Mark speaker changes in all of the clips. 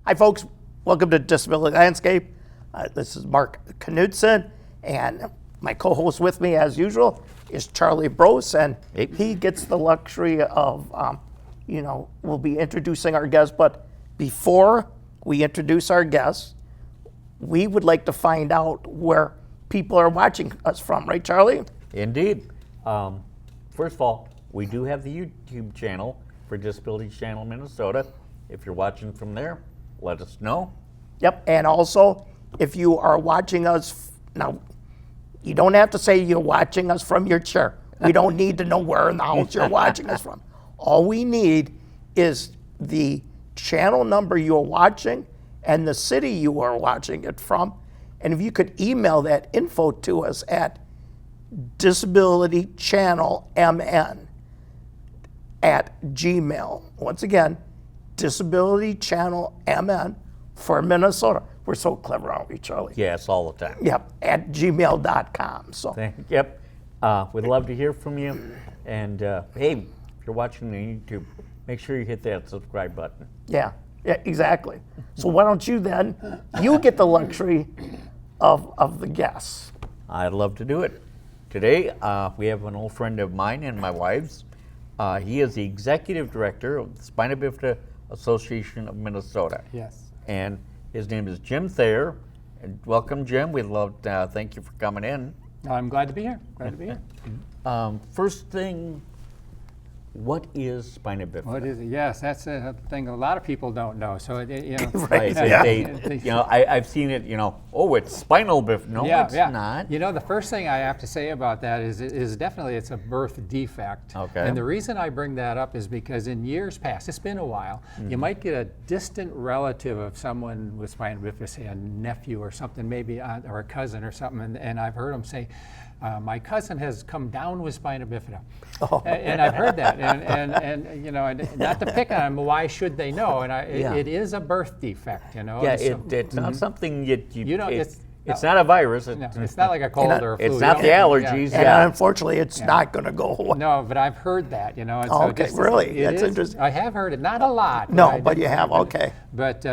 Speaker 1: Hi, folks. Welcome to Disability Landscape. This is Mark Knudsen, and my co-host with me, as usual, is Charlie Brose, and he gets the luxury of, we'll be introducing our guests, but before we introduce our guests, we would like to find out where people are watching us from, right, Charlie?
Speaker 2: Indeed. First of all, we do have the YouTube channel for Disability Channel Minnesota. If you're watching from there, let us know.
Speaker 1: Yep, and also, if you are watching us, now, you don't have to say you're watching us from your chair. We don't need to know where in the house you're watching us from. All we need is the channel number you're watching and the city you are watching it from. And if you could email that info to us at disabilitychannelmn@gmail. Once again, disabilitychannelmn for Minnesota. We're so clever, aren't we, Charlie?
Speaker 2: Yes, all the time.
Speaker 1: Yep, at gmail.com. So.
Speaker 2: Yep. We'd love to hear from you. And hey, if you're watching on YouTube, make sure you hit that subscribe button.
Speaker 1: Yeah, exactly. So why don't you then, you get the luxury of the guests.
Speaker 2: I'd love to do it. Today, we have an old friend of mine and my wife's. He is the executive director of the Spina Bifida Association of Minnesota.
Speaker 3: Yes.
Speaker 2: And his name is Jim Thayer. And welcome, Jim. We'd love to thank you for coming in.
Speaker 3: I'm glad to be here.
Speaker 2: First thing, what is Spina Bifida?
Speaker 3: What is it? Yes, that's a thing a lot of people don't know. So,
Speaker 1: Right.
Speaker 2: I've seen it, it's spinal bifida. No, it's not.
Speaker 3: The first thing I have to say about that is definitely it's a birth defect.
Speaker 2: Okay.
Speaker 3: And the reason I bring that up is because in years past, it's been a while, you might get a distant relative of someone with spina bifida, say a nephew or something, maybe or a cousin or something, and I've heard them say, my cousin has come down with spina bifida.
Speaker 1: Oh.
Speaker 3: And I've heard that, and not to pick on them, why should they know? And it is a birth defect,
Speaker 2: Yeah, it's not something it's not a virus.
Speaker 3: It's not like a cold or a flu.
Speaker 2: It's not the allergies.
Speaker 1: And unfortunately, it's not going to go away.
Speaker 3: No, but I've heard that, And
Speaker 1: okay, really? That's interesting.
Speaker 3: I have heard it, not a lot.
Speaker 1: No, but you have, okay.
Speaker 3: But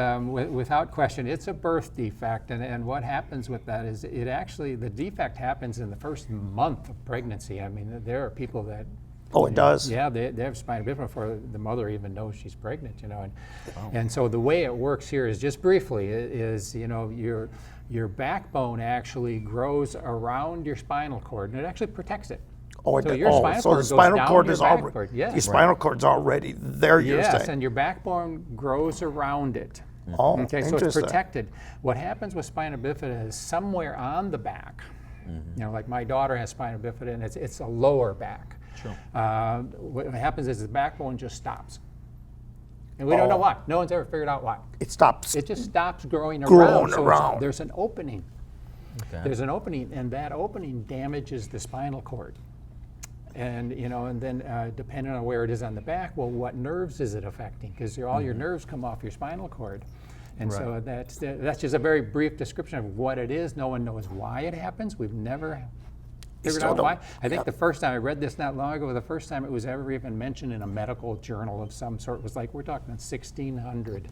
Speaker 3: without question, it's a birth defect, and what happens with that is the defect happens in the first month of pregnancy. I mean, there are people that
Speaker 1: it does?
Speaker 3: Yeah, they have spina bifida before the mother even knows she's pregnant, And so the way it works here is, just briefly, your backbone actually grows around your spinal cord, and it actually protects it.
Speaker 1: So the spinal cord is already, the spinal cord's already there, you're saying?
Speaker 3: Yes, and your backbone grows around it.
Speaker 1: Oh,
Speaker 3: okay, so it's protected. What happens with spina bifida is somewhere on the back, like my daughter has spina bifida, and it's a lower back.
Speaker 2: Sure.
Speaker 3: What happens is the backbone just stops. And we don't know why. No one's ever figured out why.
Speaker 1: It stops.
Speaker 3: It just stops growing around.
Speaker 1: So
Speaker 3: there's an opening.
Speaker 2: Okay.
Speaker 3: There's an opening, and that opening damages the spinal cord. And and then depending on where it is on the back, well, what nerves is it affecting? Because all your nerves come off your spinal cord. And so that's just a very brief description of what it is. No one knows why it happens. We've never figured out why. I think the first time I read this not long ago, the first time it was ever even mentioned in a medical journal of some sort was we're talking 1600.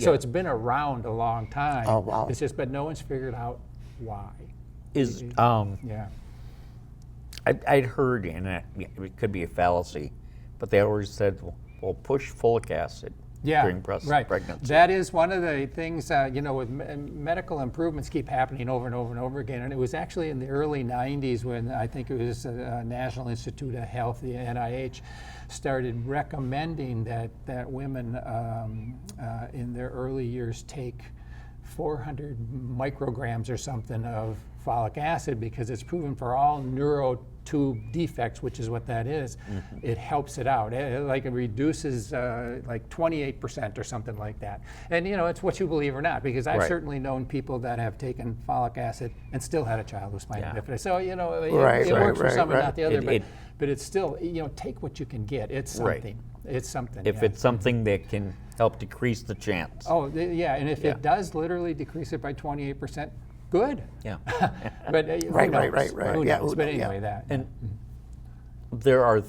Speaker 3: So it's been around a long time.
Speaker 1: Oh, wow.
Speaker 3: It's just, but no one's figured out why.
Speaker 2: I'd heard, and it could be a fallacy, but they always said, well, push folic acid during pregnancy.
Speaker 3: That is one of the things, with medical improvements keep happening over and over and over again. And it was actually in the early 90s when I think it was the National Institute of Health, the NIH, started recommending that women in their early years take 400 micrograms or something of folic acid, because it's proven for all neurotube defects, which is what that is, it helps it out. It reduces 28% or something like that. And it's what you believe or not, because I've certainly known people that have taken folic acid and still had a child with spina bifida. So it works for some and not the other, but it's still, take what you can get. It's something. It's something.
Speaker 2: If it's something that can help decrease the chance.
Speaker 3: Oh, yeah, and if it does literally decrease it by 28%, good.
Speaker 2: Yeah.
Speaker 3: But
Speaker 1: Right.
Speaker 3: Who knows? But anyway, that.
Speaker 2: And there are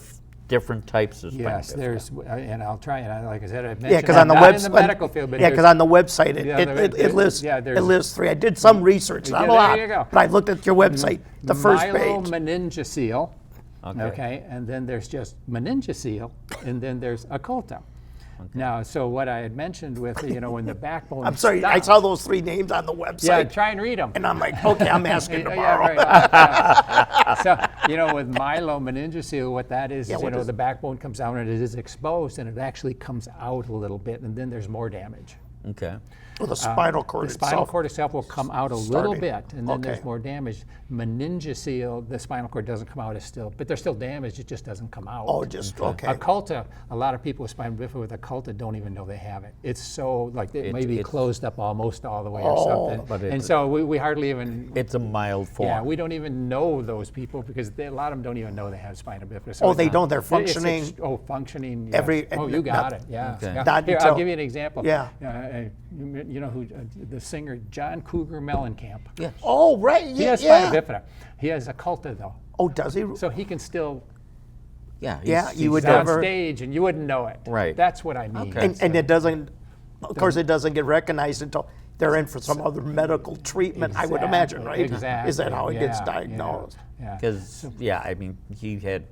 Speaker 2: different types of spina
Speaker 3: Yes,
Speaker 2: bifida.
Speaker 3: there's, and I'll try, and like I said, I've
Speaker 1: Yeah,
Speaker 3: mentioned,
Speaker 1: because on
Speaker 3: I'm
Speaker 1: the
Speaker 3: not in
Speaker 1: website,
Speaker 3: the medical field, but
Speaker 1: yeah, because
Speaker 3: there's-
Speaker 1: on the website
Speaker 3: Yeah,
Speaker 1: it lists
Speaker 3: yeah,
Speaker 1: it
Speaker 3: there's-
Speaker 1: lists 3. I did some research, not
Speaker 3: Yeah,
Speaker 1: a
Speaker 3: there
Speaker 1: lot,
Speaker 3: you go.
Speaker 1: but I looked at your website, the first page.
Speaker 3: Myelomeningocele,
Speaker 2: Okay.
Speaker 3: okay, and then there's just meningocele, and then there's occulta. Now, so what I had mentioned with, when the backbone
Speaker 1: I'm sorry, I
Speaker 3: stops-
Speaker 1: saw those 3 names on the
Speaker 3: Yeah,
Speaker 1: website,
Speaker 3: try and read them.
Speaker 1: and I'm like, okay, I'm asking
Speaker 3: Yeah,
Speaker 1: tomorrow.
Speaker 3: right. Yeah. So, with myelomeningocele, what that is,
Speaker 1: Yeah, what is
Speaker 3: the
Speaker 1: it?
Speaker 3: backbone comes down and it is exposed, and it actually comes out a little bit, and then there's more damage.
Speaker 2: Okay.
Speaker 1: Well, the spinal cord
Speaker 3: The spinal
Speaker 1: itself.
Speaker 3: cord itself will come out a little
Speaker 1: starting.
Speaker 3: bit, and then there's
Speaker 1: Okay.
Speaker 3: more damage. Meningocele, the spinal cord doesn't come out as still, but there's still damage, it just doesn't come out.
Speaker 1: Oh, just, okay.
Speaker 3: Occulta, a lot of people with spina bifida with occulta don't even know they have it. It's so, like, it may be
Speaker 2: it's-
Speaker 3: closed up almost all the way or
Speaker 1: Oh.
Speaker 3: something.
Speaker 2: But
Speaker 3: And
Speaker 2: it's-
Speaker 3: so we hardly even,
Speaker 2: It's a mild form.
Speaker 3: yeah, we don't even know those people because a lot of them don't even know they have spina bifida. So
Speaker 1: Oh,
Speaker 3: it's
Speaker 1: they
Speaker 3: not-
Speaker 1: don't, they're
Speaker 3: it's
Speaker 1: functioning
Speaker 3: functioning, yes.
Speaker 1: every-
Speaker 3: Oh, you got it, yeah.
Speaker 1: Okay.
Speaker 3: yeah.
Speaker 1: Not
Speaker 3: Here, I'll
Speaker 1: until-
Speaker 3: give you an example.
Speaker 1: Yeah.
Speaker 3: You know who, the singer John Cougar Mellencamp.
Speaker 2: Yes.
Speaker 1: Oh, right,
Speaker 3: He
Speaker 1: yeah,
Speaker 3: has spina
Speaker 1: yeah.
Speaker 3: bifida. He has occulta though.
Speaker 1: Oh, does he?
Speaker 3: So he can still
Speaker 2: Yeah.
Speaker 1: Yeah, you would
Speaker 3: he's on
Speaker 1: never-
Speaker 3: stage and you wouldn't know it.
Speaker 2: Right.
Speaker 3: That's what I mean.
Speaker 2: Okay.
Speaker 1: And it doesn't, of course, it doesn't get recognized until they're in for some other medical treatment, I would imagine, right?
Speaker 3: Exactly.
Speaker 1: Is that how it gets
Speaker 3: Yeah,
Speaker 1: diagnosed?
Speaker 3: Yeah.
Speaker 2: Because, yeah, I mean, he had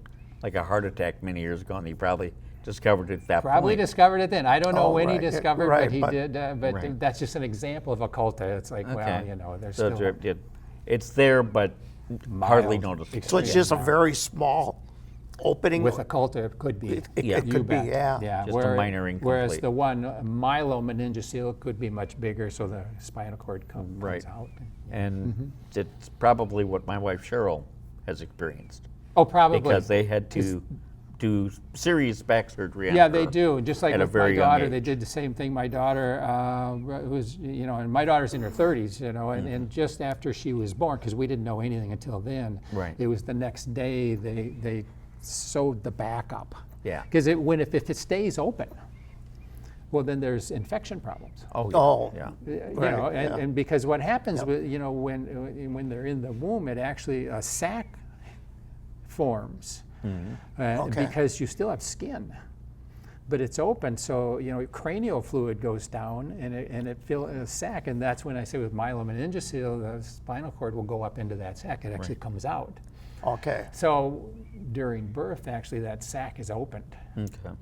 Speaker 2: like a heart attack many years ago, and he probably discovered it at that
Speaker 3: Probably
Speaker 2: point.
Speaker 3: discovered it then. I don't know
Speaker 1: Oh,
Speaker 3: when he
Speaker 1: right, yeah,
Speaker 3: discovered,
Speaker 1: right,
Speaker 3: but he
Speaker 1: but-
Speaker 3: did. But
Speaker 2: Right.
Speaker 3: that's just an example of occulta. It's like, well,
Speaker 2: Okay.
Speaker 3: there's
Speaker 2: So
Speaker 3: still
Speaker 2: it's there, but hardly
Speaker 3: mild
Speaker 2: noticeable.
Speaker 1: So it's just a very small opening?
Speaker 3: with occulta. It could be.
Speaker 1: It
Speaker 2: Yeah.
Speaker 1: could be,
Speaker 3: bet.
Speaker 1: yeah.
Speaker 3: Yeah.
Speaker 2: Just a minor
Speaker 3: Whereas
Speaker 2: incomplete.
Speaker 3: the one myelomeningocele could be much bigger, so the spinal cord comes
Speaker 2: Right.
Speaker 3: out.
Speaker 2: And it's probably what my wife Cheryl has experienced
Speaker 3: Oh, probably.
Speaker 2: because they had to do serious back surgery on
Speaker 3: Yeah, they
Speaker 2: her
Speaker 3: do. Just like
Speaker 2: at a
Speaker 3: with my
Speaker 2: very young
Speaker 3: daughter, they
Speaker 2: age.
Speaker 3: did the same thing. My daughter was, and my daughter's in her 30s, and just after she was born, because we didn't know anything until then.
Speaker 2: Right.
Speaker 3: It was the next day they sewed the back up.
Speaker 2: Yeah.
Speaker 3: Because if it stays open, well, then there's infection problems.
Speaker 2: Oh, yeah.
Speaker 1: Oh.
Speaker 2: Yeah.
Speaker 1: Right, yeah.
Speaker 3: And because what happens with, when they're in the womb, it actually a sac forms
Speaker 1: Okay.
Speaker 3: because you still have skin, but it's open. So cranial fluid goes down and it fills a sac, and that's when I say with myelomeningocele, the spinal cord will go up into that sac. It actually comes out.
Speaker 1: Okay.
Speaker 3: So during birth, actually, that sac is opened.
Speaker 2: Okay.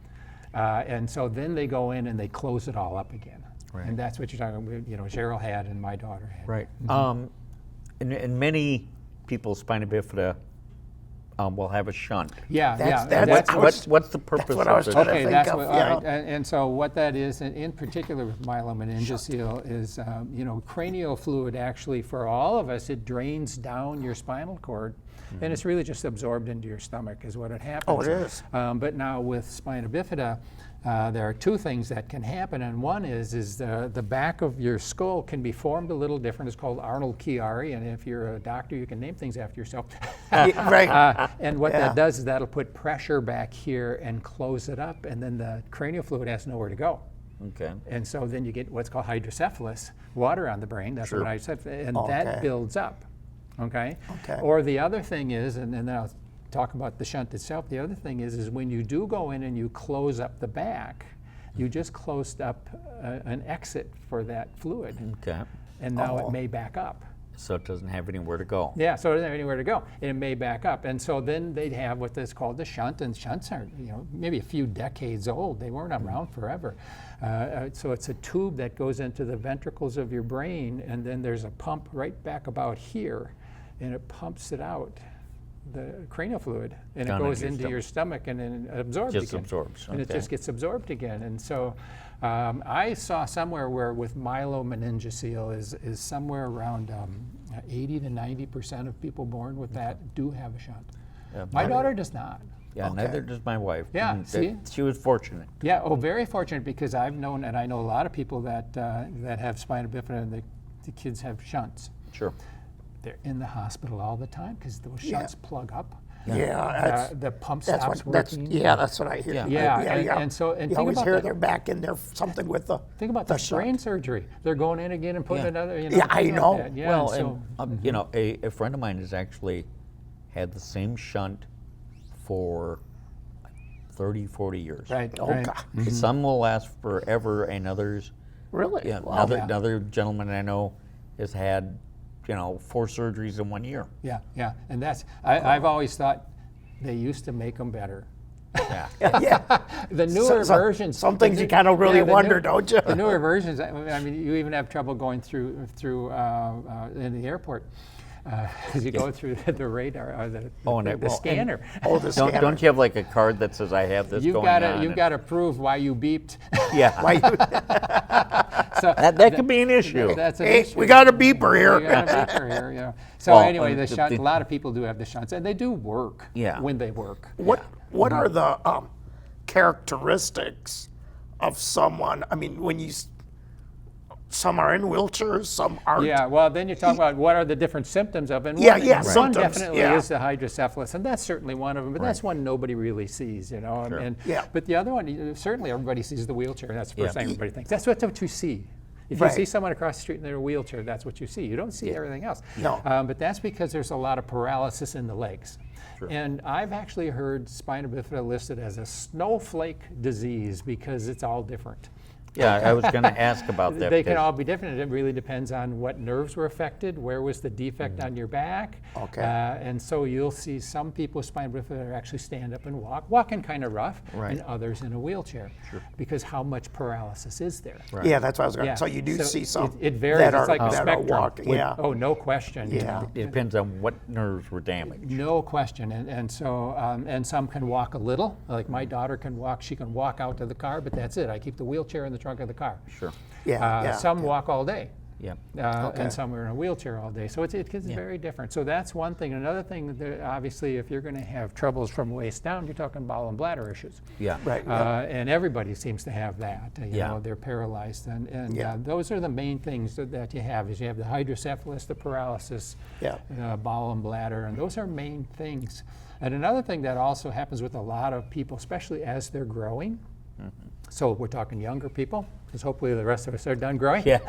Speaker 3: And so then they go in and they close it all up again.
Speaker 2: Right.
Speaker 3: And that's what you're talking about, Cheryl had and my daughter had.
Speaker 2: Right. And many people's spina bifida will have a shunt.
Speaker 3: Yeah,
Speaker 1: That's
Speaker 2: What's the purpose
Speaker 1: what I was
Speaker 2: of
Speaker 1: trying
Speaker 2: the
Speaker 1: to
Speaker 3: Okay,
Speaker 1: think
Speaker 3: that's
Speaker 1: of,
Speaker 3: what, all
Speaker 1: yeah.
Speaker 3: right. And so what that is, and in particular with myelomeningocele, is, cranial fluid actually, for all of us, it drains down your spinal cord, and it's really just absorbed into your stomach is what it happens.
Speaker 1: Oh, it is.
Speaker 3: But now with spina bifida, there are two things that can happen, and one is the back of your skull can be formed a little different. It's called Arnold Chiari, and if you're a doctor, you can name things after yourself.
Speaker 1: Yeah, right.
Speaker 3: And what
Speaker 1: Yeah.
Speaker 3: that does is that'll put pressure back here and close it up, and then the cranial fluid has nowhere to go.
Speaker 2: Okay.
Speaker 3: And so then you get what's called hydrocephalus, water on the brain. That's what hydrocephalus, and
Speaker 1: Okay.
Speaker 3: that builds up. Okay.
Speaker 1: Okay.
Speaker 3: Or the other thing is, and then I'll talk about the shunt itself. The other thing is when you do go in and you close up the back, you just closed up an exit for that fluid,
Speaker 2: Okay.
Speaker 3: and now
Speaker 1: Oh.
Speaker 3: it may back up.
Speaker 2: So it doesn't have anywhere to go.
Speaker 3: Yeah, so it doesn't have anywhere to go. And it may back up. And so then they'd have what is called the shunt, and shunts are, maybe a few decades old. They weren't around forever. So it's a tube that goes into the ventricles of your brain, and then there's a pump right back about here, and it pumps it out, the cranial fluid, and
Speaker 2: Down
Speaker 3: it goes
Speaker 2: into
Speaker 3: into
Speaker 2: your
Speaker 3: your stomach and then it absorbs
Speaker 2: Just
Speaker 3: again.
Speaker 2: absorbs,
Speaker 3: And it
Speaker 2: okay.
Speaker 3: just gets absorbed again. And so I saw somewhere where with myelomeningocele is somewhere around 80 to 90% of people born with that do have a shunt.
Speaker 2: Yeah,
Speaker 3: My daughter does not.
Speaker 2: Yeah,
Speaker 1: Okay.
Speaker 2: neither does my wife.
Speaker 3: Yeah,
Speaker 2: And
Speaker 3: see?
Speaker 2: she was fortunate.
Speaker 3: Yeah, very fortunate because I've known, and I know a lot of people that have spina bifida and the kids have shunts.
Speaker 2: Sure.
Speaker 3: They're in the hospital all the time because those shunts plug up.
Speaker 1: Yeah,
Speaker 3: The pump
Speaker 1: that's
Speaker 3: stops
Speaker 1: what, that's,
Speaker 3: working.
Speaker 1: yeah, that's what I hear.
Speaker 3: Yeah, and so- and
Speaker 1: you
Speaker 3: think
Speaker 1: always
Speaker 3: about
Speaker 1: hear
Speaker 3: that.
Speaker 1: they're back in there, something with the
Speaker 3: Think about
Speaker 1: the
Speaker 3: the brain
Speaker 1: shunt.
Speaker 3: surgery. They're going in again and putting
Speaker 2: Yeah.
Speaker 3: another.
Speaker 1: Yeah, I
Speaker 3: thing like
Speaker 1: know.
Speaker 3: that. Yeah,
Speaker 2: Well,
Speaker 3: so,
Speaker 2: and a friend of mine has actually had the same shunt for 30, 40 years.
Speaker 3: Right.
Speaker 1: Oh,
Speaker 3: right.
Speaker 1: God.
Speaker 2: Some will last forever, and others.
Speaker 1: Really?
Speaker 2: Yeah,
Speaker 1: Wow.
Speaker 2: another gentleman I know has had, 4 surgeries in 1 year.
Speaker 3: Yeah, yeah, and that's I've always thought they used to make them better.
Speaker 2: Yeah.
Speaker 1: Yeah.
Speaker 3: The newer versions.
Speaker 1: Some things you kind of really
Speaker 3: the
Speaker 1: wonder, don't you?
Speaker 3: The newer versions. I mean, you even have trouble going through in the airport because you go through the radar or the scanner.
Speaker 1: Oh, the scanner.
Speaker 2: Don't you have like a card that says I have this
Speaker 3: You've
Speaker 2: going
Speaker 3: got
Speaker 2: on?
Speaker 3: to you've got to prove why you beeped.
Speaker 2: Yeah.
Speaker 1: Why you-
Speaker 3: So
Speaker 2: that could be an issue.
Speaker 3: That's an
Speaker 1: hey,
Speaker 3: issue.
Speaker 1: we got a beeper
Speaker 3: We
Speaker 1: here.
Speaker 3: got a beeper here, yeah. So
Speaker 2: Well,
Speaker 3: anyway, the
Speaker 2: the-
Speaker 3: shunt.
Speaker 2: the-
Speaker 3: A lot of people do have the shunts, and they do work.
Speaker 2: Yeah.
Speaker 3: When they work.
Speaker 1: What are the characteristics of someone? I mean, some are in wheelchairs, some aren't.
Speaker 3: Yeah, well, then you talk about what are the different symptoms of it. And
Speaker 1: Yeah,
Speaker 3: one,
Speaker 1: yeah,
Speaker 3: one
Speaker 1: symptoms,
Speaker 3: definitely
Speaker 1: yeah.
Speaker 3: is the hydrocephalus, and that's certainly one of them. But that's one nobody really sees, And,
Speaker 1: Yeah.
Speaker 3: But the other one, certainly everybody sees the wheelchair. That's the first
Speaker 2: Yeah.
Speaker 3: thing everybody thinks. That's what you see. If
Speaker 1: Right.
Speaker 3: you see someone across the street in their wheelchair, that's what you see. You don't see everything else.
Speaker 1: No.
Speaker 3: But that's because there's a lot of paralysis in the legs. And I've actually heard spina bifida listed as a snowflake disease because it's all different.
Speaker 2: Yeah, I was going to ask about that.
Speaker 3: They can
Speaker 2: because-
Speaker 3: all be different. It really depends on what nerves were affected, where was the defect on your back.
Speaker 1: Okay.
Speaker 3: And so you'll see some people with spina bifida actually stand up and walking kind of rough,
Speaker 2: Right.
Speaker 3: and others in a wheelchair. Because how much paralysis is there?
Speaker 2: Right.
Speaker 1: Yeah, that's what I was going to.
Speaker 3: Yeah.
Speaker 1: So you do see some
Speaker 3: It varies.
Speaker 1: that
Speaker 3: It's
Speaker 1: are,
Speaker 3: like a
Speaker 1: that are
Speaker 3: spectrum.
Speaker 1: walking.
Speaker 3: with-
Speaker 1: Yeah.
Speaker 3: Oh, no question.
Speaker 1: Yeah.
Speaker 2: It depends on what nerves were damaged.
Speaker 3: No question, and so and some can walk a little. Like my daughter can walk; she can walk out to the car, but that's it. I keep the wheelchair in the trunk of the car.
Speaker 2: Sure.
Speaker 1: Yeah.
Speaker 3: Some walk all day,
Speaker 2: Yeah.
Speaker 1: Okay.
Speaker 3: and some are in a wheelchair all day. So it's very different. So that's one thing. Another thing, that obviously, if you're going to have troubles from waist down, you're talking bowel and bladder issues.
Speaker 2: Yeah.
Speaker 1: Right. Yeah.
Speaker 3: And everybody seems to have that. You
Speaker 2: Yeah.
Speaker 3: know, they're paralyzed, and
Speaker 1: Yeah.
Speaker 3: those are the main things that you have. Is you have the hydrocephalus, the paralysis,
Speaker 1: Yeah.
Speaker 3: bowel and bladder, and those are main things. And another thing that also happens with a lot of people, especially as they're growing. So we're talking younger people, because hopefully the rest of us are done growing.
Speaker 2: Yeah.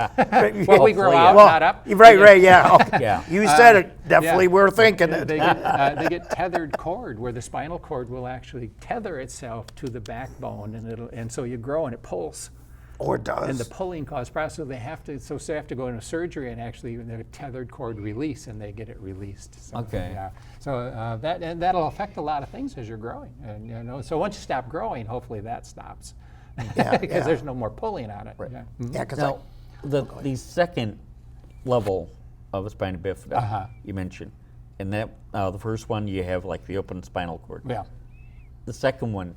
Speaker 3: Well, we grow
Speaker 2: Hopefully,
Speaker 3: out,
Speaker 2: yeah.
Speaker 3: not up.
Speaker 1: Right. Yeah. Okay.
Speaker 2: Yeah.
Speaker 1: You said it. Definitely, we're thinking
Speaker 3: They
Speaker 1: it.
Speaker 3: get tethered cord, where the spinal cord will actually tether itself to the backbone, and so you grow and it pulls.
Speaker 1: Or does.
Speaker 3: And the pulling causes problems, so they have to go into surgery and actually the tethered cord release, and they get it released. So,
Speaker 2: Okay.
Speaker 3: Yeah. So that'll affect a lot of things as you're growing, and so once you stop growing, hopefully that stops,
Speaker 1: Yeah,
Speaker 3: because
Speaker 1: yeah.
Speaker 3: there's no more pulling on it. Yeah. Mhm.
Speaker 1: Yeah, because
Speaker 2: Now, the second level of a spina bifida
Speaker 3: Uh-huh.
Speaker 2: you mentioned, and that the first one you have like the open spinal cord.
Speaker 3: Yeah.
Speaker 2: The second one,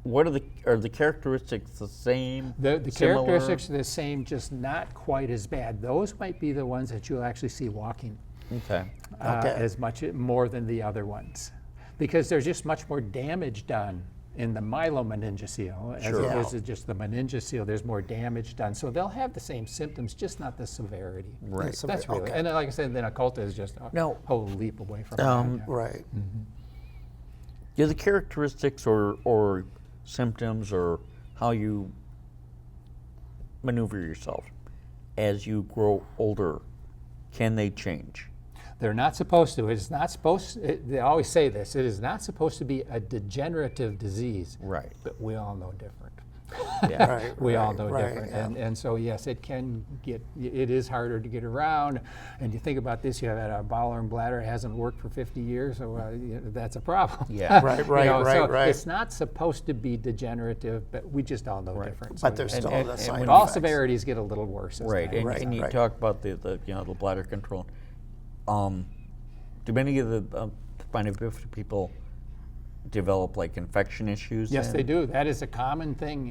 Speaker 2: what are the characteristics the same?
Speaker 3: The
Speaker 2: similar?
Speaker 3: characteristics are the same, just not quite as bad. Those might be the ones that you'll actually see walking
Speaker 2: Okay.
Speaker 1: Okay.
Speaker 3: as much more than the other ones, because there's just much more damage done in the myelomeningocele as
Speaker 1: Sure.
Speaker 3: opposed to just the meningocele. There's more damage done, so they'll have the same symptoms, just not the severity.
Speaker 2: Right.
Speaker 3: That's really,
Speaker 1: Okay.
Speaker 3: and then, like I said, then occulta is just a
Speaker 2: Now,
Speaker 3: whole leap away from that. Yeah.
Speaker 1: Right.
Speaker 2: Do the characteristics or symptoms or how you maneuver yourself as you grow older, can they change?
Speaker 3: They're not supposed to. It's not supposed. They always say this. It is not supposed to be a degenerative disease.
Speaker 2: Right.
Speaker 3: But we all know different.
Speaker 2: Yeah.
Speaker 1: Right.
Speaker 3: We all
Speaker 1: right,
Speaker 3: know
Speaker 1: right,
Speaker 3: different.
Speaker 1: yeah.
Speaker 3: And so, yes, it can get, it is harder to get around. And you think about this, you have a bowel and bladder, it hasn't worked for 50 years, so that's a problem.
Speaker 2: Yeah.
Speaker 1: Right,
Speaker 3: You
Speaker 1: right,
Speaker 3: know,
Speaker 1: right,
Speaker 3: so
Speaker 1: right.
Speaker 3: It's not supposed to be degenerative, but we just all know different.
Speaker 1: But
Speaker 3: So
Speaker 1: there's
Speaker 3: it-
Speaker 1: still
Speaker 2: and
Speaker 1: the
Speaker 2: when
Speaker 1: side
Speaker 3: all
Speaker 1: effects.
Speaker 3: severities get a little worse. as
Speaker 2: Right,
Speaker 3: time
Speaker 2: and,
Speaker 3: goes
Speaker 1: Right,
Speaker 2: and you
Speaker 1: right.
Speaker 2: talk about the bladder control. Do many of the spina bifida people develop like infection issues?
Speaker 3: Yes,
Speaker 2: then?
Speaker 3: they do. That is a common thing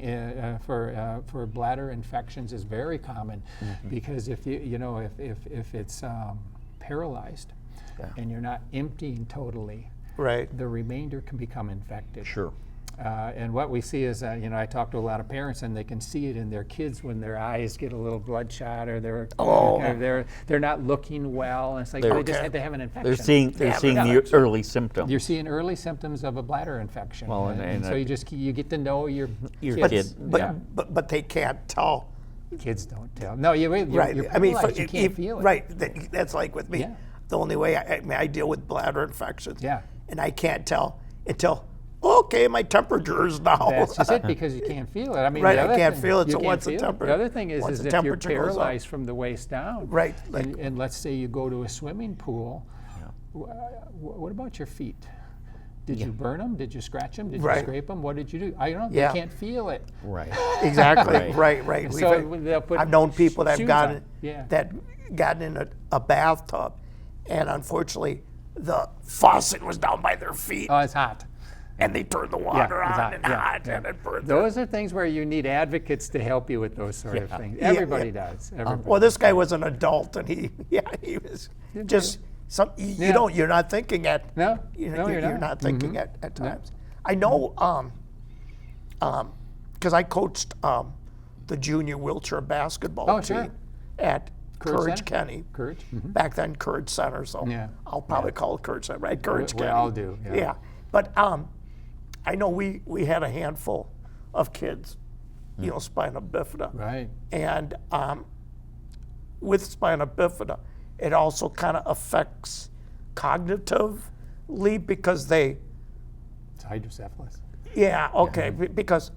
Speaker 3: for bladder infections. Is very common because if if it's paralyzed
Speaker 2: Yeah.
Speaker 3: and you're not emptying totally,
Speaker 1: Right.
Speaker 3: the remainder can become infected.
Speaker 2: Sure.
Speaker 3: And what we see is, I talk to a lot of parents, and they can see it in their kids when their eyes get a little bloodshot, or they're not looking well. And it's like they have an infection.
Speaker 2: They're seeing the early symptoms.
Speaker 3: You're seeing early symptoms of a bladder infection.
Speaker 2: Well,
Speaker 3: and
Speaker 2: and
Speaker 3: so you get to know your
Speaker 2: Your
Speaker 3: kids.
Speaker 2: kid.
Speaker 1: But,
Speaker 3: Yeah.
Speaker 1: but they can't tell.
Speaker 3: Kids don't tell. No, you're
Speaker 1: Right.
Speaker 3: You're
Speaker 1: I mean,
Speaker 3: paralyzed. You can't feel it.
Speaker 1: Right. That's like with me.
Speaker 3: Yeah.
Speaker 1: The only way I deal with bladder infections.
Speaker 3: Yeah.
Speaker 1: And I can't tell until okay, my temperature is now.
Speaker 3: That's just it, because you can't feel it. I mean,
Speaker 1: Right,
Speaker 3: the
Speaker 1: I
Speaker 3: other
Speaker 1: can't
Speaker 3: thing-
Speaker 1: feel it,
Speaker 3: you
Speaker 1: so
Speaker 3: can't
Speaker 1: what's the
Speaker 3: feel it.
Speaker 1: temperature?
Speaker 3: The other thing is
Speaker 1: Once the
Speaker 3: if you're
Speaker 1: temperature goes up.
Speaker 3: paralyzed from the waist down,
Speaker 1: Right, like-
Speaker 3: and let's say you go to a swimming pool, what about your feet? Did you burn them? Did you scratch them? Did you
Speaker 1: Right.
Speaker 3: scrape them? What did you do? I don't know.
Speaker 1: Yeah.
Speaker 3: They can't feel it.
Speaker 2: Right.
Speaker 1: Exactly. Right.
Speaker 3: So
Speaker 1: We've-
Speaker 3: they'll put
Speaker 1: I've known people that have
Speaker 3: shoes
Speaker 1: gotten
Speaker 3: on. Yeah.
Speaker 1: in a bathtub, and unfortunately, the faucet was down by their feet,
Speaker 3: Oh, it's hot.
Speaker 1: and they turned the
Speaker 3: Yeah,
Speaker 1: water
Speaker 3: it's
Speaker 1: on and
Speaker 3: yeah,
Speaker 1: hot,
Speaker 3: yeah.
Speaker 1: and it burned. them.
Speaker 3: Those are things where you need advocates to help you with those sort of things. Everybody does. Everybody.
Speaker 1: Well, this guy was an adult, and he was just some. You
Speaker 3: Yeah.
Speaker 1: don't. You're not thinking at.
Speaker 3: No,
Speaker 1: You're
Speaker 3: no, you're not.
Speaker 1: not thinking at times. I know, because I coached the junior wheelchair basketball
Speaker 3: Oh,
Speaker 1: team
Speaker 3: sure.
Speaker 1: at Courage
Speaker 3: Center?
Speaker 1: Kenny.
Speaker 3: Courage.
Speaker 1: Back then, Courage Center. So
Speaker 3: Yeah.
Speaker 1: I'll probably call it Courage Center, right? Courage
Speaker 3: We
Speaker 1: Kenny.
Speaker 3: all do, yeah.
Speaker 1: But I know we had a handful of kids, spina bifida.
Speaker 3: Right.
Speaker 1: And with spina bifida, it also kind of affects cognitively because they,
Speaker 3: It's hydrocephalus.
Speaker 1: because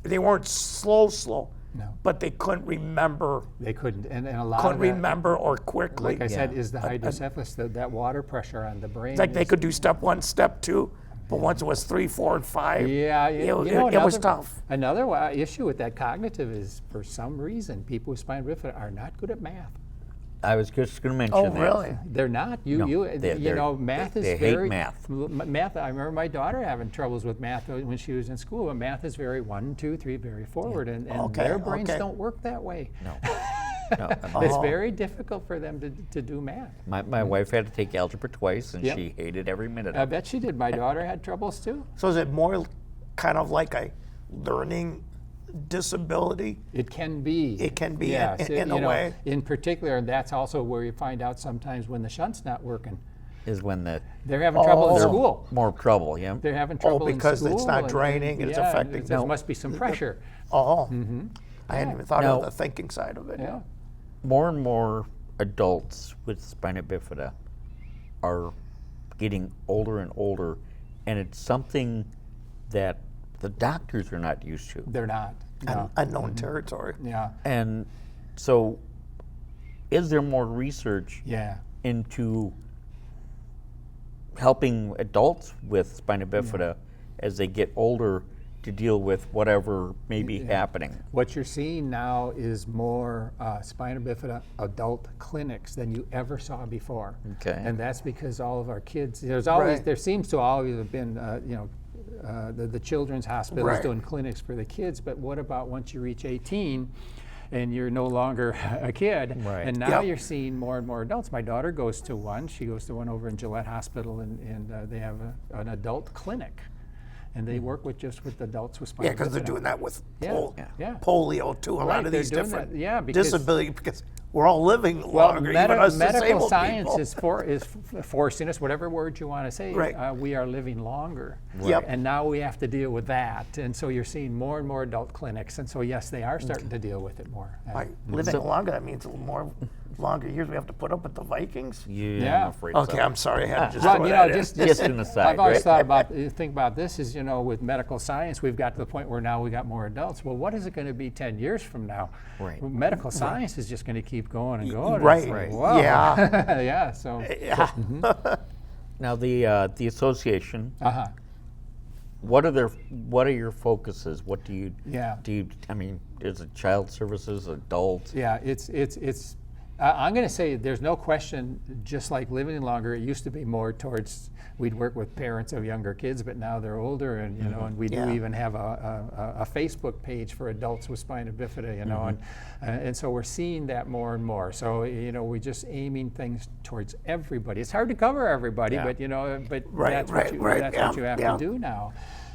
Speaker 1: they weren't slow,
Speaker 3: No.
Speaker 1: but they couldn't remember,
Speaker 3: They couldn't, and a lot of that,
Speaker 1: remember or quickly.
Speaker 3: like I said, is the hydrocephalus, that water pressure on the brain.
Speaker 1: It's like they
Speaker 3: is-
Speaker 1: could do step 1, step 2, but once it was 3, 4, and 5,
Speaker 3: Yeah,
Speaker 1: it was tough.
Speaker 3: Another issue with that cognitive is, for some reason, people with spina bifida are not good at math.
Speaker 2: I was just going to mention
Speaker 1: Oh,
Speaker 2: that.
Speaker 1: really?
Speaker 3: They're not.
Speaker 2: No,
Speaker 3: Math is
Speaker 2: they hate
Speaker 3: very
Speaker 2: math.
Speaker 3: Math. I remember my daughter having troubles with math when she was in school. But math is very 1, 2, 3, very forward, and
Speaker 1: Okay,
Speaker 3: their brains
Speaker 1: okay.
Speaker 3: don't work that way.
Speaker 2: No. No.
Speaker 3: It's very difficult for them to do math.
Speaker 2: My wife had to take algebra twice, and
Speaker 3: Yep.
Speaker 2: she hated every minute
Speaker 3: I
Speaker 2: of it.
Speaker 3: bet she did. My daughter had troubles too.
Speaker 1: So is it more kind of like a learning disability?
Speaker 3: It can be.
Speaker 1: It can be
Speaker 3: Yes,
Speaker 1: in a way.
Speaker 3: In particular, and that's also where you find out sometimes when the shunt's not working.
Speaker 2: Is when
Speaker 3: They're having trouble in
Speaker 1: Oh.
Speaker 3: school.
Speaker 2: more trouble, yeah.
Speaker 3: They're having trouble in
Speaker 1: because
Speaker 3: school.
Speaker 1: it's not
Speaker 3: and-
Speaker 1: draining and it's
Speaker 3: yeah,
Speaker 1: affecting
Speaker 3: There
Speaker 1: them.
Speaker 3: must be some pressure.
Speaker 1: Oh, I hadn't even thought
Speaker 2: Now-
Speaker 1: of the thinking side of it.
Speaker 3: Yeah.
Speaker 2: More and more adults with spina bifida are getting older and older, and it's something that the doctors are not used to.
Speaker 3: They're not. No.
Speaker 1: Unknown territory.
Speaker 3: Yeah.
Speaker 2: And so, is there more research
Speaker 3: Yeah.
Speaker 2: into helping adults with spina bifida as they get older to deal with whatever may be happening?
Speaker 3: What you're seeing now is more spina bifida adult clinics than you ever saw before.
Speaker 2: Okay.
Speaker 3: And that's because all of our kids, there seems to always have been, the children's hospitals
Speaker 1: Right.
Speaker 3: doing clinics for the kids, but what about once you reach 18 and you're no longer a kid?
Speaker 2: Right.
Speaker 3: And now
Speaker 1: Yep.
Speaker 3: you're seeing more and more adults. My daughter goes to one. She goes to one over in Gillette Hospital, and they have an adult clinic. And they work with adults with spina
Speaker 1: Yeah, because they're
Speaker 3: bifida.
Speaker 1: doing that with
Speaker 3: Yeah, yeah.
Speaker 1: polio too. A lot
Speaker 3: Right,
Speaker 1: of
Speaker 3: they're
Speaker 1: these
Speaker 3: doing
Speaker 1: different
Speaker 3: that, yeah, because-
Speaker 1: disability because we're all living
Speaker 3: Well,
Speaker 1: longer. even us
Speaker 3: medical
Speaker 1: disabled
Speaker 3: science
Speaker 1: people.
Speaker 3: is forcing us, whatever word you want to say,
Speaker 1: Right.
Speaker 3: we are living longer.
Speaker 1: Yep.
Speaker 3: And now we have to deal with that. And so you're seeing more and more adult clinics. And so, yes, they are starting to deal with it more.
Speaker 1: Right. Living longer, that means longer years we have to put up with the Vikings.
Speaker 3: Yeah.
Speaker 2: I'm afraid
Speaker 1: Okay,
Speaker 2: so.
Speaker 1: I'm sorry. I had to just
Speaker 3: Well,
Speaker 1: throw
Speaker 3: you know,
Speaker 1: that in.
Speaker 2: Just an aside,
Speaker 3: I've always
Speaker 2: right?
Speaker 3: thought about, think about this is, with medical science, we've got to the point where now we got more adults. Well, what is it going to be 10 years from now?
Speaker 2: Right.
Speaker 3: Medical science is just going to keep going and going.
Speaker 1: Right.
Speaker 3: It's like,
Speaker 1: Right.
Speaker 3: wow.
Speaker 1: Yeah.
Speaker 3: Yeah, so,
Speaker 1: Yeah.
Speaker 2: Now the association,
Speaker 3: uh-huh.
Speaker 2: what are your focuses? What do you
Speaker 3: Yeah.
Speaker 2: I mean, is it child services, adult?
Speaker 3: Yeah, it's. I'm going to say there's no question. Just like living longer, it used to be more towards we'd work with parents of younger kids, but now they're older, and and we do
Speaker 1: Yeah.
Speaker 3: even have a Facebook page for adults with spina bifida, and so we're seeing that more and more. So we're just aiming things towards everybody. It's hard to cover everybody,
Speaker 2: Yeah.
Speaker 3: but but
Speaker 1: Right,
Speaker 3: that's
Speaker 1: right,
Speaker 3: what you
Speaker 1: right.
Speaker 3: that's
Speaker 1: Yeah,
Speaker 3: what you have
Speaker 1: yeah.
Speaker 3: to do now.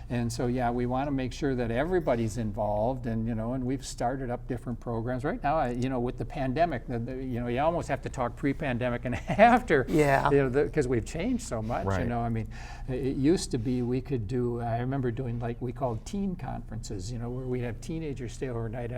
Speaker 3: And so, yeah, we want to make sure that everybody's involved, and and we've started up different programs right now. With the pandemic, you almost have to talk pre-pandemic and after.
Speaker 1: Yeah.
Speaker 3: Because we've changed so much.
Speaker 2: Right.
Speaker 3: I mean, it used to be we could do. I remember doing like we called teen conferences. Where we'd have teenagers stay overnight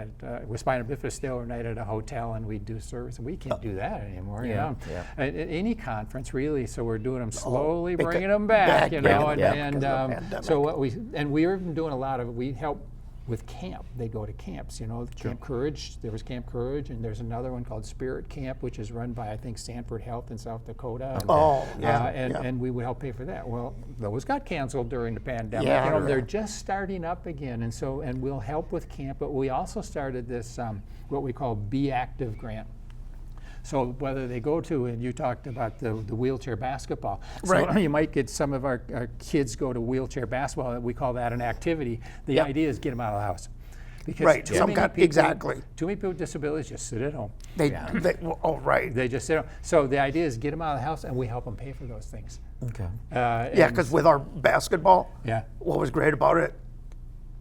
Speaker 3: with spina bifida stay overnight at a hotel, and we'd do service. We can't do that anymore.
Speaker 2: Yeah.
Speaker 3: At any conference really. So we're doing them slowly,
Speaker 1: because-
Speaker 3: bringing them back.
Speaker 1: back,
Speaker 2: yeah,
Speaker 3: And
Speaker 1: because of the pandemic.
Speaker 3: so what we were even doing a lot of. We help with camp. They go to camps. Camp Courage. There was Camp Courage, and there's another one called Spirit Camp, which is run by I think Sanford Health in South Dakota.
Speaker 1: Oh, yeah.
Speaker 3: And we would help pay for that. Well, those got canceled during the pandemic.
Speaker 1: Yeah.
Speaker 3: They're just starting up again, and we'll help with camp. But we also started this what we call Be Active grant. So whether they go to, and you talked about the wheelchair basketball.
Speaker 1: Right.
Speaker 3: So you might get some of our kids go to wheelchair basketball. We call that an activity. The idea is get them out of the house. Because
Speaker 1: Right,
Speaker 3: too
Speaker 1: some
Speaker 3: many
Speaker 1: kind-
Speaker 3: people-
Speaker 1: exactly.
Speaker 3: Too many people with disabilities just sit at home.
Speaker 1: Right.
Speaker 3: They just sit at home. So the idea is get them out of the house, and we help them pay for those things.
Speaker 2: Okay.
Speaker 1: Yeah, because with our basketball,
Speaker 3: Yeah.
Speaker 1: what was great about it,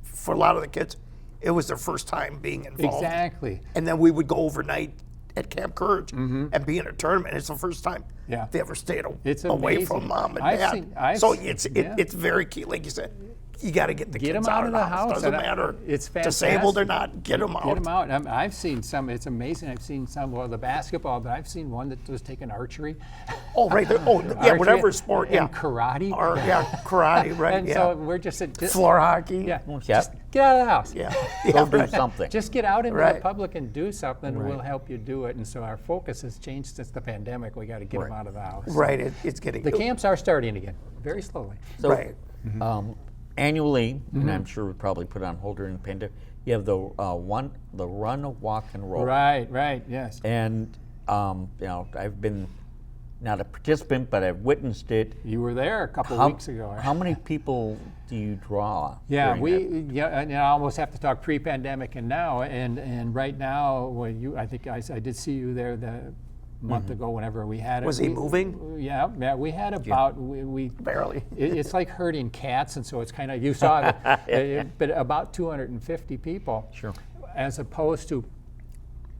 Speaker 1: for a lot of the kids, it was their first time being involved.
Speaker 3: Exactly.
Speaker 1: And then we would go overnight at Camp Courage and be in a tournament. It's the first time
Speaker 3: Yeah.
Speaker 1: they ever stayed
Speaker 3: It's
Speaker 1: away
Speaker 3: amazing.
Speaker 1: from mom and
Speaker 3: I've
Speaker 1: dad.
Speaker 3: seen-
Speaker 1: So
Speaker 3: yeah.
Speaker 1: it's very key, like you said. You got to get the
Speaker 3: Get
Speaker 1: kids
Speaker 3: 'em out of the house.
Speaker 1: Doesn't
Speaker 3: And
Speaker 1: matter.
Speaker 3: it's
Speaker 1: disabled or
Speaker 3: fantastic.
Speaker 1: not. Get them out.
Speaker 3: Get them out. I've seen some. It's amazing. I've seen some. Well, the basketball, but I've seen one that was taking archery.
Speaker 1: Oh, right there. Oh, yeah,
Speaker 3: Archery
Speaker 1: whatever sport. Yeah.
Speaker 3: and karate.
Speaker 1: Or, yeah, karate. Right.
Speaker 3: And
Speaker 1: yeah.
Speaker 3: so we're just
Speaker 1: Floor hockey.
Speaker 3: Yeah.
Speaker 2: Yep.
Speaker 3: Just get out of the house.
Speaker 1: Yeah.
Speaker 2: Go
Speaker 1: yeah.
Speaker 2: do something.
Speaker 3: Just get out into the
Speaker 1: Right.
Speaker 3: public and do something, and we'll help you do it. And so our focus has changed since the pandemic. We got to get them out of the house.
Speaker 1: Right. It's getting.
Speaker 3: The camps are starting again, very slowly.
Speaker 2: So,
Speaker 1: Right.
Speaker 2: annually, and I'm sure we probably put on hold during the pandemic, you have the run, walk, and roll.
Speaker 3: Right. Yes.
Speaker 2: And I've been not a participant, but I've witnessed it.
Speaker 3: You were there a couple weeks ago. Right?
Speaker 2: How many people do you draw?
Speaker 3: Yeah,
Speaker 2: during that?
Speaker 3: and I almost have to talk pre-pandemic and now, and right now, well, I think I did see you there the month ago whenever we had it.
Speaker 1: Was he moving?
Speaker 3: Yeah, we had about we
Speaker 1: Barely.
Speaker 3: It's like herding cats, and so it's kind of you saw it, but about 250 people.
Speaker 2: Sure.
Speaker 3: As opposed to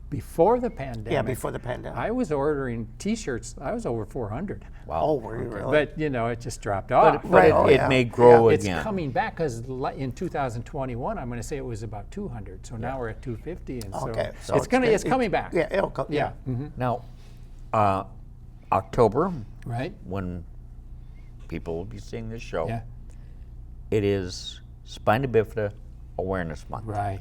Speaker 3: before the pandemic.
Speaker 1: Yeah, before the pandemic.
Speaker 3: I was ordering T-shirts. I was over 400.
Speaker 2: Wow.
Speaker 1: Oh, were you really?
Speaker 3: But it just dropped off.
Speaker 2: But
Speaker 1: Right,
Speaker 2: it,
Speaker 1: oh,
Speaker 2: it
Speaker 1: yeah.
Speaker 2: may grow
Speaker 3: It's
Speaker 2: again.
Speaker 3: coming back because in 2021, I'm going to say it was about 200. So now we're at 250, and
Speaker 1: Okay, so
Speaker 3: it's
Speaker 1: it's
Speaker 3: coming back.
Speaker 1: Yeah, it'll come.
Speaker 3: Yeah.
Speaker 2: Now, October,
Speaker 3: Right.
Speaker 2: when people will be seeing this show,
Speaker 3: Yeah.
Speaker 2: it is Spina Bifida Awareness Month.
Speaker 3: Right.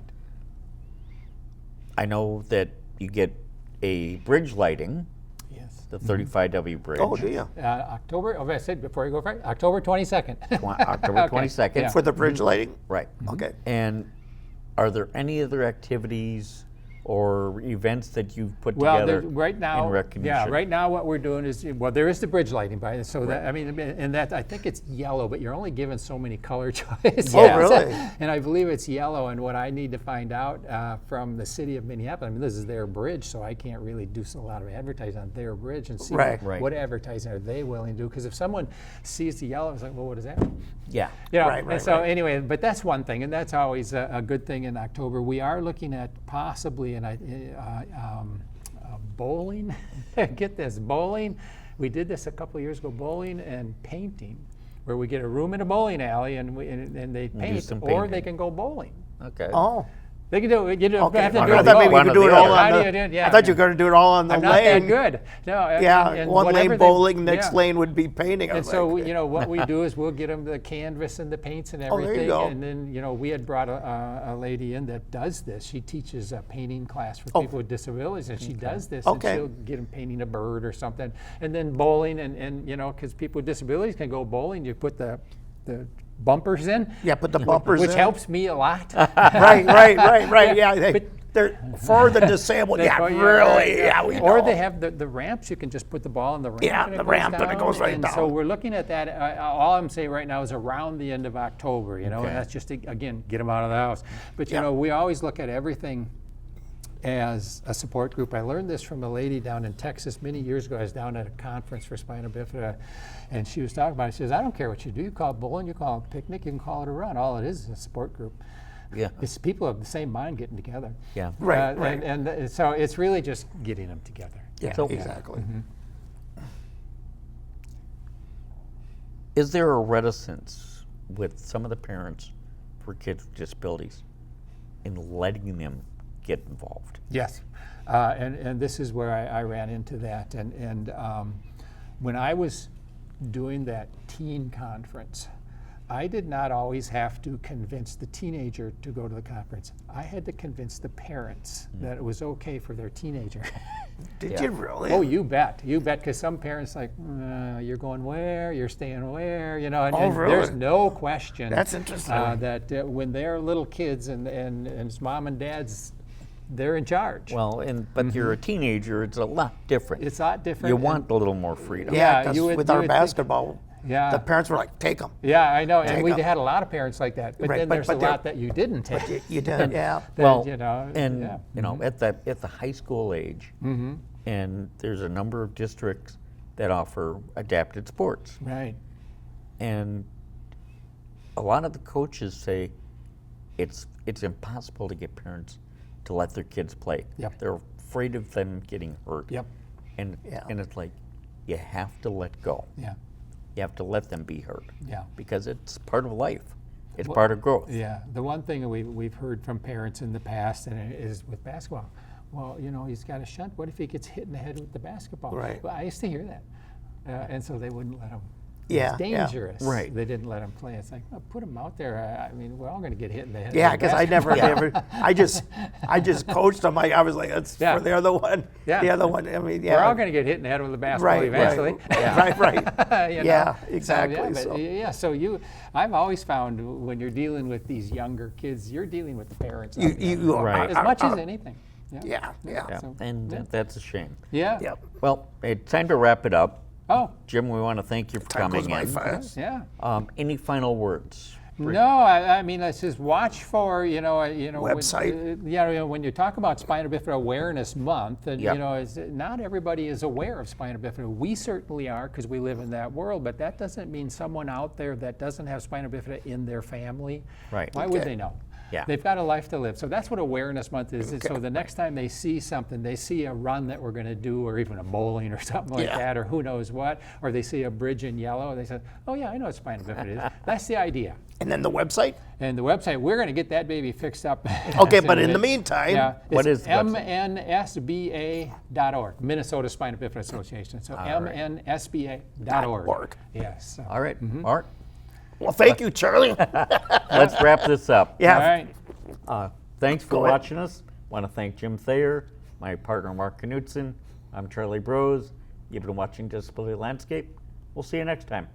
Speaker 2: I know that you get a bridge lighting,
Speaker 3: Yes.
Speaker 2: the 35W bridge,
Speaker 1: Oh, do you?
Speaker 3: October. Oh, I said before you go for it, October 22nd.
Speaker 2: October
Speaker 3: Okay,
Speaker 2: 22nd.
Speaker 3: yeah.
Speaker 1: For the bridge lighting?
Speaker 2: Right.
Speaker 1: Okay.
Speaker 2: And are there any other activities or events that you've put
Speaker 3: Well,
Speaker 2: together
Speaker 3: right now,
Speaker 2: in recognition?
Speaker 3: yeah, right now what we're doing is, well, there is the bridge lighting, by so that I mean, and that I think it's yellow, but you're only given so many color choices.
Speaker 1: Oh, really?
Speaker 3: And I believe it's yellow. And what I need to find out from the city of Minneapolis, I mean, this is their bridge, so I can't really do a lot of advertising on their bridge and see
Speaker 1: Right.
Speaker 2: Right.
Speaker 3: what advertising are they willing to do. Because if someone sees the yellow, it's like, well, what does that mean?
Speaker 2: Yeah.
Speaker 1: Right,
Speaker 3: and
Speaker 1: right,
Speaker 3: so
Speaker 1: right.
Speaker 3: anyway, but that's one thing, and that's always a good thing in October. We are looking at possibly, bowling. Get this, bowling. We did this a couple of years ago, bowling and painting, where we get a room in a bowling alley and they paint,
Speaker 2: some
Speaker 3: or
Speaker 2: painting.
Speaker 3: they can go bowling.
Speaker 2: Okay.
Speaker 1: Oh.
Speaker 3: They can do it. You don't
Speaker 1: Okay.
Speaker 3: have to
Speaker 1: I
Speaker 3: do it
Speaker 1: thought maybe you
Speaker 3: both.
Speaker 1: could do it all
Speaker 3: How
Speaker 1: on
Speaker 3: do
Speaker 1: the.
Speaker 3: you do it? Yeah,
Speaker 1: I thought you were going to do it all on the
Speaker 3: I'm not that
Speaker 1: lane.
Speaker 3: good. No.
Speaker 1: Yeah,
Speaker 3: and
Speaker 1: one
Speaker 3: whatever
Speaker 1: lane
Speaker 3: they-
Speaker 1: bowling, next
Speaker 3: yeah.
Speaker 1: lane would be painting. I
Speaker 3: And
Speaker 1: was
Speaker 3: so,
Speaker 1: like,
Speaker 3: what we do is we'll get them the canvas and the paints and
Speaker 1: Oh, there you
Speaker 3: everything.
Speaker 1: go.
Speaker 3: And then, we had brought a lady in that does this. She teaches a painting class for people with disabilities, and she does this.
Speaker 1: Okay.
Speaker 3: And she'll get them painting a bird or something. And then bowling, and because people with disabilities can go bowling, you put the bumpers in.
Speaker 1: Yeah, put the bumpers
Speaker 3: Which
Speaker 1: in.
Speaker 3: helps me a lot.
Speaker 1: Right. Yeah, they're for the disabled. Yeah,
Speaker 3: Oh,
Speaker 1: really. Yeah, we know.
Speaker 3: Or they have the ramps. You can just put the ball in the ramp.
Speaker 1: Yeah,
Speaker 3: and
Speaker 1: the
Speaker 3: goes
Speaker 1: ramp, and it goes right
Speaker 3: and
Speaker 1: down.
Speaker 3: So we're looking at that. All I'm saying right now is around the end of October.
Speaker 2: Okay.
Speaker 3: And that's just again get them out of the house. But
Speaker 1: Yeah.
Speaker 3: we always look at everything as a support group. I learned this from a lady down in Texas many years ago. I was down at a conference for Spina Bifida, and she was talking about it. She says, I don't care what you do. You call it bowling, you call it a picnic, you can call it a run. All it is a support group.
Speaker 2: Yeah.
Speaker 3: It's people of the same mind getting together.
Speaker 2: Yeah.
Speaker 1: Right, right.
Speaker 3: And so it's really just getting them together.
Speaker 1: Yeah,
Speaker 2: So-
Speaker 1: exactly.
Speaker 2: Is there a reticence with some of the parents for kids with disabilities in letting them get involved?
Speaker 3: Yes, and this is where I ran into that. And when I was doing that teen conference, I did not always have to convince the teenager to go to the conference. I had to convince the parents that it was okay for their teenager.
Speaker 1: Did you really?
Speaker 3: Oh, you bet, because some parents like, you're going where, you're staying where, you know, and
Speaker 1: really?
Speaker 3: there's no question.
Speaker 1: That's interesting.
Speaker 3: That when they're little kids and it's mom and dad's, they're in charge.
Speaker 2: Well, but you're a teenager, it's a lot different.
Speaker 3: It's a lot different.
Speaker 2: You want a little more freedom.
Speaker 1: Yeah,
Speaker 3: yeah,
Speaker 1: 'cause
Speaker 3: you would-
Speaker 1: with
Speaker 3: you
Speaker 1: our
Speaker 3: would think-
Speaker 1: basketball,
Speaker 3: Yeah.
Speaker 1: the parents were like, take them.
Speaker 3: Yeah, I know, and
Speaker 1: Take
Speaker 3: we
Speaker 1: 'em.
Speaker 3: had a lot of parents like that. But
Speaker 1: Right,
Speaker 3: then
Speaker 1: but-
Speaker 3: there's
Speaker 1: but
Speaker 3: a
Speaker 1: they're-
Speaker 3: lot that you didn't take.
Speaker 1: You did, yeah.
Speaker 3: That,
Speaker 2: Well,
Speaker 3: you know,
Speaker 2: and
Speaker 3: yeah.
Speaker 2: you know, at the high school age, and there's a number of districts that offer adapted sports,
Speaker 3: Right.
Speaker 2: and a lot of the coaches say it's impossible to get parents to let their kids play.
Speaker 3: Yep.
Speaker 2: They're afraid of them getting hurt.
Speaker 3: Yep.
Speaker 2: And
Speaker 1: Yeah.
Speaker 2: and it's like you have to let go.
Speaker 3: Yeah.
Speaker 2: You have to let them be hurt.
Speaker 3: Yeah.
Speaker 2: Because it's part of life. It's part of growth.
Speaker 3: Yeah. The one thing that we've heard from parents in the past, and it is with basketball. Well, you know, he's got a shunt. What if he gets hit in the head with the basketball?
Speaker 1: Right.
Speaker 3: Well, I used to hear that, and so they wouldn't let him.
Speaker 1: Yeah,
Speaker 3: It's
Speaker 1: yeah.
Speaker 3: dangerous.
Speaker 2: Right.
Speaker 3: They didn't let him play. It's like, well, put him out there. I mean, we're all going to get hit in the head.
Speaker 1: Yeah,
Speaker 3: with
Speaker 1: because I
Speaker 3: basketball.
Speaker 1: I just coached them. I was like, it's
Speaker 3: Yeah.
Speaker 1: for the other one.
Speaker 3: Yeah.
Speaker 1: The other one. I mean, yeah.
Speaker 3: We're all going to get hit in the head with a basketball
Speaker 1: right,
Speaker 3: eventually.
Speaker 1: right, right.
Speaker 3: You know?
Speaker 1: Yeah,
Speaker 3: So,
Speaker 1: exactly.
Speaker 3: yeah, but,
Speaker 1: So-
Speaker 3: yeah, so I've always found when you're dealing with these younger kids, you're dealing with the parents.
Speaker 1: You-
Speaker 3: of the
Speaker 1: you
Speaker 3: other.
Speaker 2: Right.
Speaker 3: As much as anything.
Speaker 1: Yeah, yeah.
Speaker 2: Yeah.
Speaker 3: So,
Speaker 2: And
Speaker 3: yeah.
Speaker 2: that's a shame.
Speaker 3: Yeah.
Speaker 1: Yep.
Speaker 2: Well, it's time to wrap it up.
Speaker 3: Oh,
Speaker 2: Jim, we want to thank you for
Speaker 1: Time goes
Speaker 2: coming
Speaker 1: by
Speaker 2: in.
Speaker 1: fast.
Speaker 3: yeah.
Speaker 2: Any final words?
Speaker 3: No, I mean, it's just watch for,
Speaker 1: Website.
Speaker 3: When you talk about Spina Bifida Awareness Month, and,
Speaker 2: Yep.
Speaker 3: not everybody is aware of Spina Bifida. We certainly are because we live in that world, but that doesn't mean someone out there that doesn't have Spina Bifida in their family.
Speaker 2: Right.
Speaker 3: Why would
Speaker 1: Okay.
Speaker 3: they know?
Speaker 2: Yeah.
Speaker 3: They've got a life to live. So that's what Awareness Month is. So the next time they see something, they see a run that we're going to do, or even a bowling or something like
Speaker 1: Yeah.
Speaker 3: that, or who knows what, or they see a bridge in yellow, they say, oh yeah, I know what Spina Bifida is. That's the idea.
Speaker 1: And then the website?
Speaker 3: And the website, we're going to get that baby fixed up.
Speaker 1: Okay, but in the meantime,
Speaker 3: yeah,
Speaker 2: what
Speaker 3: it's
Speaker 2: is the website?
Speaker 3: mnsba.org, Minnesota Spina Bifida Association. So
Speaker 2: right.
Speaker 3: mnsba.org.
Speaker 1: .org.
Speaker 3: Yes. So.
Speaker 2: All right, Mark,
Speaker 1: Well, thank you, Charlie.
Speaker 2: let's wrap this up.
Speaker 1: Yeah.
Speaker 3: All right.
Speaker 2: Thanks for
Speaker 1: Go ahead.
Speaker 2: watching us. Want to thank Jim Thayer, my partner Mark Knutson. I'm Charlie Brose. You've been watching Disability Landscape. We'll see you next time.